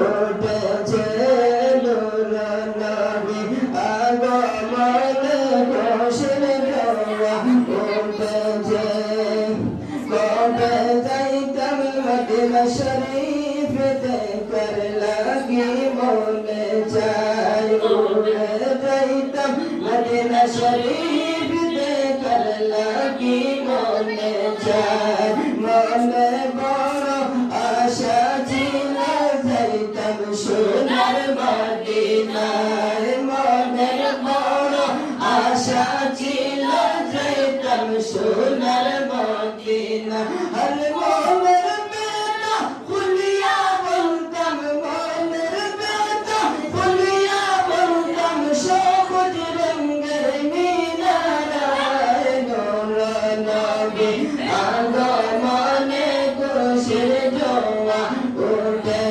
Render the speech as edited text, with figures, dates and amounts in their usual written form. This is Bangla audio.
উঠেছে নূর নবী আগমনে খুশির দোয়া উঠেছে কবে যাইতাম মদিনা শরীফ দেখার লাগি মনে চাই উড়ে যাইতাম মদিনা শরীফ দেখার লাগি মনে চাই মনে বড় আশা ছিল যাইতাম সোনার মদিনায় মনে বড় আশা ছিল যাইতাম সোনার মদিনা